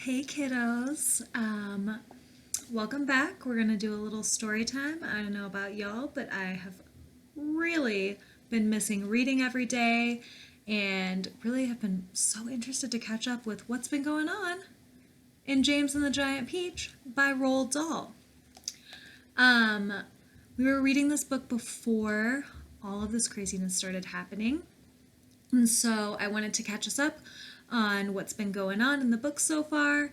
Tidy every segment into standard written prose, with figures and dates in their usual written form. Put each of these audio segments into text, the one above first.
Hey kiddos, welcome back. We're gonna do a little story time. I don't know about y'all, but I have really been missing reading every day and really have been so interested to catch up with what's been going on in James and the Giant Peach by Roald Dahl. Um, we were reading this book before all of this craziness started happening, and so I wanted to catch us up on what's been going on in the book so far,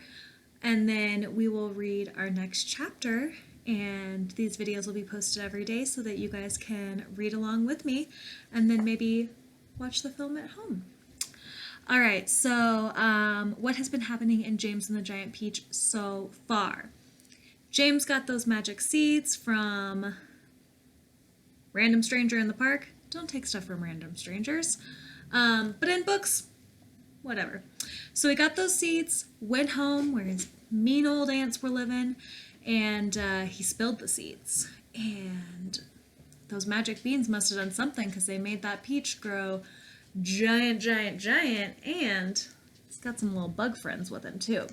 and then we will read our next chapter, and these videos will be posted every day so that you guys can read along with me and then maybe watch the film at home. All right, so what has been happening in James and the Giant Peach so far? James got those magic seeds from random stranger in the park. Don't take stuff from random strangers. But in books, whatever. So he got those seeds, went home where his mean old aunts were living, and he spilled the seeds. And those magic beans must have done something because they made that peach grow giant, and it's got some little bug friends with him too.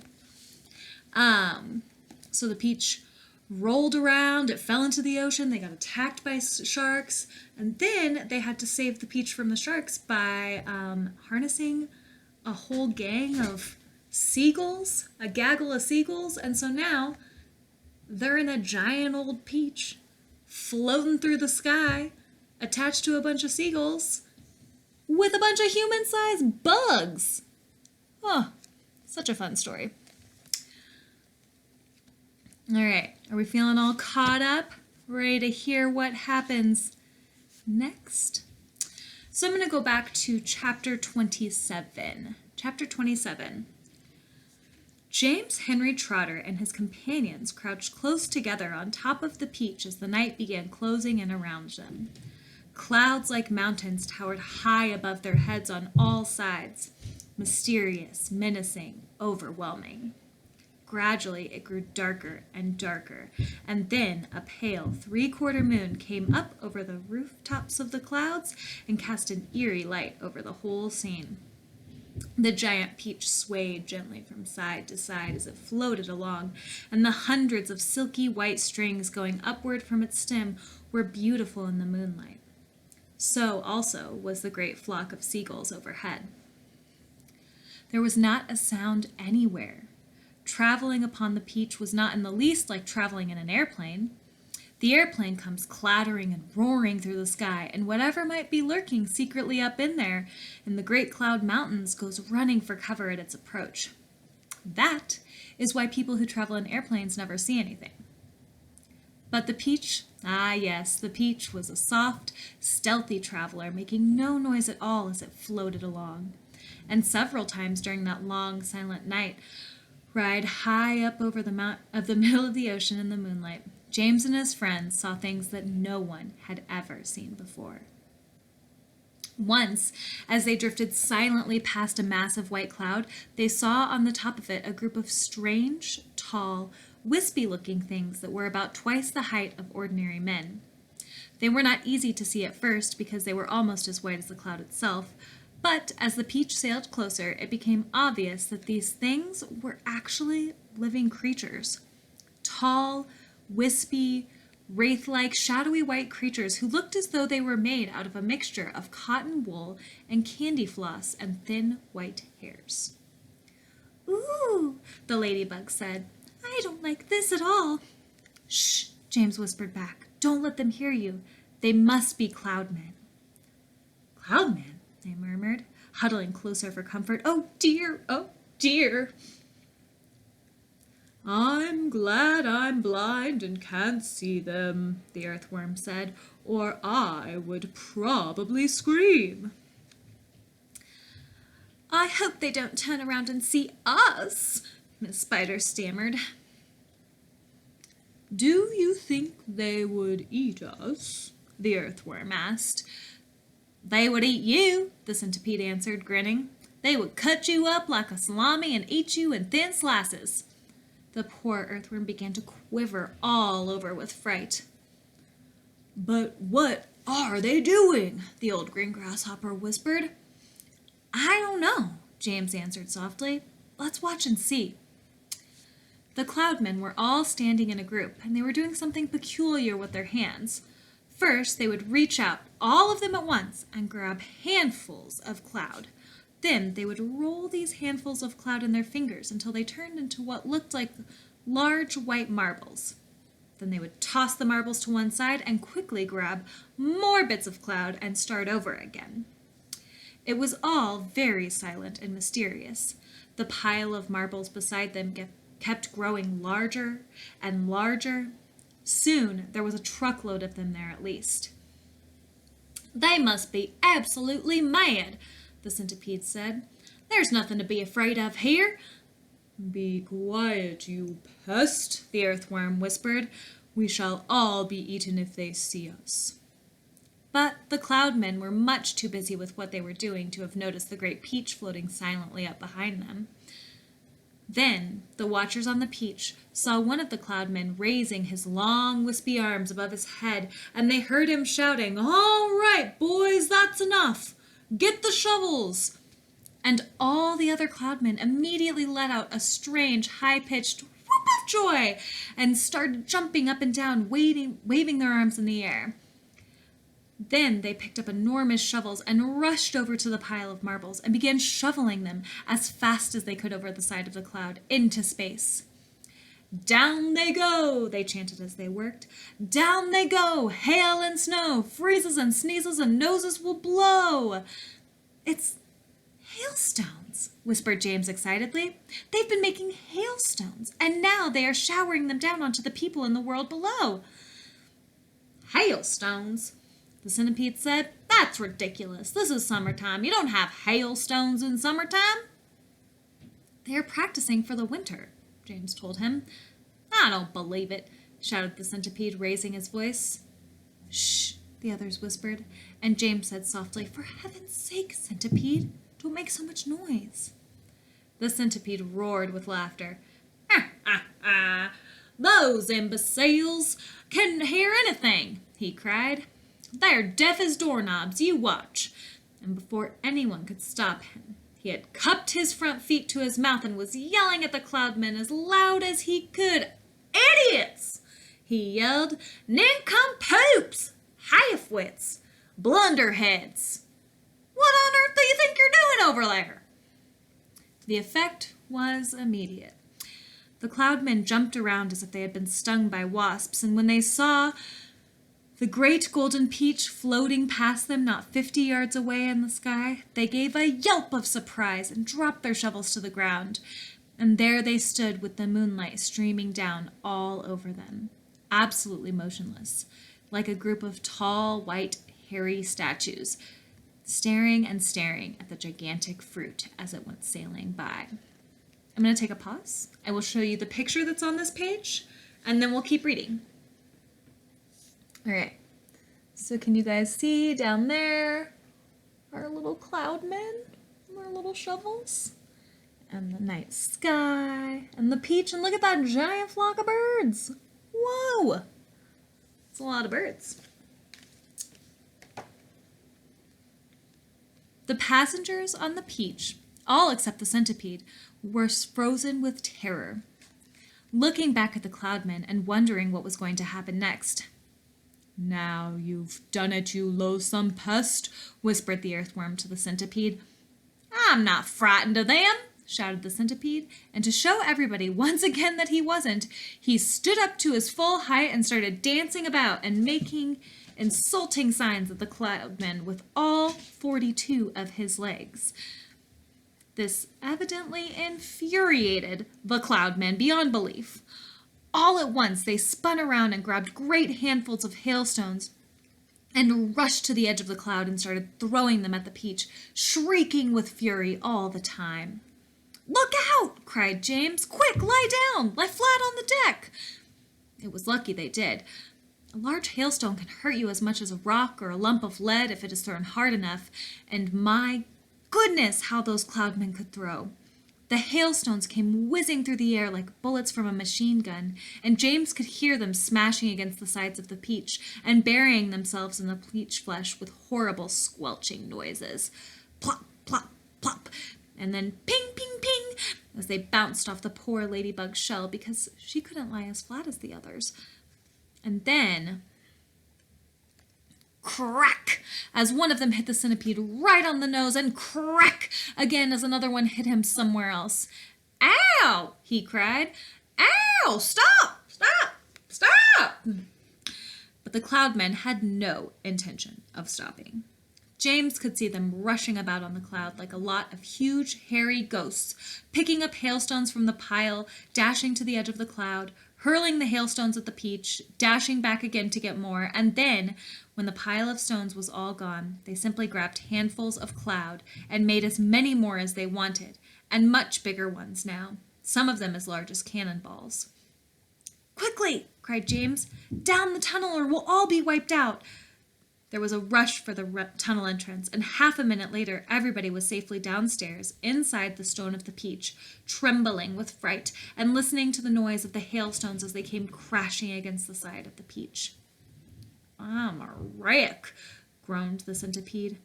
So the peach rolled around, it fell into the ocean, they got attacked by sharks, and then they had to save the peach from the sharks by harnessing a whole gang of seagulls, a gaggle of seagulls, and so now they're in a giant old peach floating through the sky, attached to a bunch of seagulls with a bunch of human-sized bugs. Oh, such a fun story. All right, are we feeling all caught up? Ready to hear what happens next? So I'm going to go back to chapter 27. Chapter 27. James Henry Trotter and his companions crouched close together on top of the peach as the night began closing in around them. Clouds like mountains towered high above their heads on all sides, mysterious, menacing, overwhelming. Gradually, it grew darker and darker, and then a pale three-quarter moon came up over the rooftops of the clouds and cast an eerie light over the whole scene. The giant peach swayed gently from side to side as it floated along, and the hundreds of silky white strings going upward from its stem were beautiful in the moonlight. So also was the great flock of seagulls overhead. There was not a sound anywhere. Traveling upon the peach was not in the least like traveling in an airplane. The airplane comes clattering and roaring through the sky, and whatever might be lurking secretly up in there in the great cloud mountains goes running for cover at its approach. That is why people who travel in airplanes never see anything. But the peach, yes, the peach was a soft, stealthy traveler, making no noise at all as it floated along. And several times during that long, silent night, ride high up over the middle of the ocean in the moonlight, James and his friends saw things that no one had ever seen before. Once, as they drifted silently past a massive white cloud, they saw on the top of it a group of strange, tall, wispy-looking things that were about twice the height of ordinary men. They were not easy to see at first because they were almost as white as the cloud itself, but as the peach sailed closer, it became obvious that these things were actually living creatures. Tall, wispy, wraith-like, shadowy white creatures who looked as though they were made out of a mixture of cotton wool and candy floss and thin white hairs. "Ooh," the ladybug said. "I don't like this at all." "Shh," James whispered back. "Don't let them hear you. They must be cloudmen." "Cloudmen?" they murmured, huddling closer for comfort. "Oh dear, oh dear." "I'm glad I'm blind and can't see them," the earthworm said, "or I would probably scream." "I hope they don't turn around and see us," Miss Spider stammered. "Do you think they would eat us?" the earthworm asked. "They would eat you," the centipede answered, grinning. "They would cut you up like a salami and eat you in thin slices." The poor earthworm began to quiver all over with fright. "But what are they doing?" the old green grasshopper whispered. "I don't know," James answered softly. "Let's watch and see." The Cloudmen were all standing in a group, and they were doing something peculiar with their hands. First, they would reach out, all of them at once, and grab handfuls of cloud. Then they would roll these handfuls of cloud in their fingers until they turned into what looked like large white marbles. Then they would toss the marbles to one side and quickly grab more bits of cloud and start over again. It was all very silent and mysterious. The pile of marbles beside them kept growing larger and larger. Soon there was a truckload of them there at least. "They must be absolutely mad," the centipede said. "There's nothing to be afraid of here." "Be quiet, you pest," the earthworm whispered. "We shall all be eaten if they see us." But the Cloudmen were much too busy with what they were doing to have noticed the great peach floating silently up behind them. Then the watchers on the peach saw one of the Cloudmen raising his long, wispy arms above his head, and they heard him shouting, "All right, boys, that's enough. Get the shovels." And all the other Cloudmen immediately let out a strange, high-pitched whoop of joy and started jumping up and down, waving their arms in the air. Then they picked up enormous shovels and rushed over to the pile of marbles and began shoveling them as fast as they could over the side of the cloud into space. "Down they go," they chanted as they worked. "Down they go, hail and snow, freezes and sneezes and noses will blow." "It's hailstones," whispered James excitedly. "They've been making hailstones, and now they are showering them down onto the people in the world below." "Hailstones?" the centipede said. "That's ridiculous. This is summertime. You don't have hailstones in summertime." "They are practicing for the winter," James told him. "I don't believe it," shouted the centipede, raising his voice. "Shh," the others whispered, and James said softly, "For heaven's sake, centipede, don't make so much noise." The centipede roared with laughter. "Ha, ha, ha! Those imbeciles can't hear anything," he cried. "They're deaf as doorknobs, you watch." And before anyone could stop him, he had cupped his front feet to his mouth and was yelling at the Cloudmen as loud as he could. "Idiots!" he yelled. "Nincompoops! Half-wits! Blunderheads! What on earth do you think you're doing over there?" The effect was immediate. The Cloudmen jumped around as if they had been stung by wasps, and when they saw the great golden peach floating past them not 50 yards away in the sky, they gave a yelp of surprise and dropped their shovels to the ground. And there they stood with the moonlight streaming down all over them, absolutely motionless, like a group of tall, white, hairy statues, staring and staring at the gigantic fruit as it went sailing by. I'm going to take a pause. I will show you the picture that's on this page, and then we'll keep reading. All right, so can you guys see down there our little Cloudmen, our little shovels, and the night sky, and the peach, and look at that giant flock of birds. Whoa, it's a lot of birds. The passengers on the peach, all except the centipede, were frozen with terror, looking back at the Cloudmen and wondering what was going to happen next. "Now you've done it, you loathsome pest," whispered the earthworm to the centipede. "I'm not frightened of them," shouted the centipede, and to show everybody once again that he wasn't, he stood up to his full height and started dancing about and making insulting signs at the Cloudmen with all 42 of his legs. This evidently infuriated the Cloudmen beyond belief. All at once they spun around and grabbed great handfuls of hailstones and rushed to the edge of the cloud and started throwing them at the peach, shrieking with fury all the time. "Look out!" cried James. "Quick, lie down! Lie flat on the deck!" It was lucky they did. A large hailstone can hurt you as much as a rock or a lump of lead if it is thrown hard enough, and my goodness, how those Cloudmen could throw! The hailstones came whizzing through the air like bullets from a machine gun, and James could hear them smashing against the sides of the peach and burying themselves in the peach flesh with horrible squelching noises. Plop, plop, plop, and then ping, ping, ping, as they bounced off the poor ladybug's shell because she couldn't lie as flat as the others. And then, crack, as one of them hit the centipede right on the nose, and crack again as another one hit him somewhere else. "Ow!" he cried. "Ow! Stop! Stop! Stop!" But the Cloudmen had no intention of stopping. James could see them rushing about on the cloud like a lot of huge, hairy ghosts, picking up hailstones from the pile, dashing to the edge of the cloud, hurling the hailstones at the peach, dashing back again to get more, and then, when the pile of stones was all gone, they simply grabbed handfuls of cloud and made as many more as they wanted, and much bigger ones now, some of them as large as cannonballs. "Quickly!" cried James. "Down the tunnel or we'll all be wiped out!" There was a rush for the tunnel entrance, and half a minute later everybody was safely downstairs, inside the Stone of the Peach, trembling with fright and listening to the noise of the hailstones as they came crashing against the side of the peach. "I'm a wreck," groaned the centipede.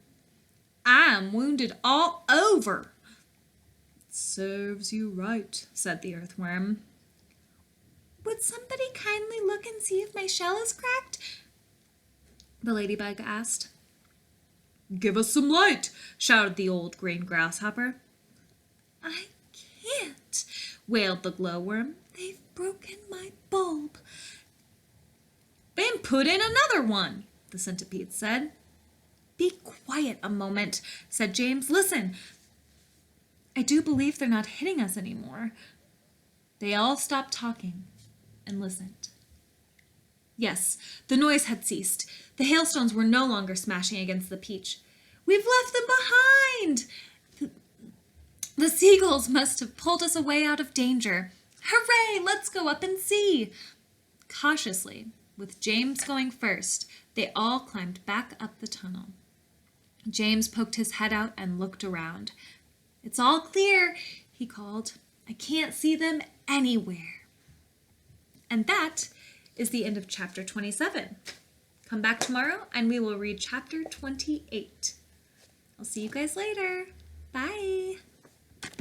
"I'm wounded all over." "Serves you right," said the earthworm. "Would somebody kindly look and see if my shell is cracked?" the ladybug asked. "Give us some light," shouted the old green grasshopper. "I can't," wailed the glowworm. "They've broken my bulb." "Then put in another one," the centipede said. "Be quiet a moment," said James. "Listen, I do believe they're not hitting us anymore." They all stopped talking and listened. Yes, the noise had ceased. The hailstones were no longer smashing against the peach. "We've left them behind! The seagulls must have pulled us away out of danger. Hooray! Let's go up and see." Cautiously, with James going first, they all climbed back up the tunnel. James poked his head out and looked around. "It's all clear," he called. "I can't see them anywhere." And that is the end of chapter 27. Come back tomorrow and we will read chapter 28. I'll see you guys later. Bye.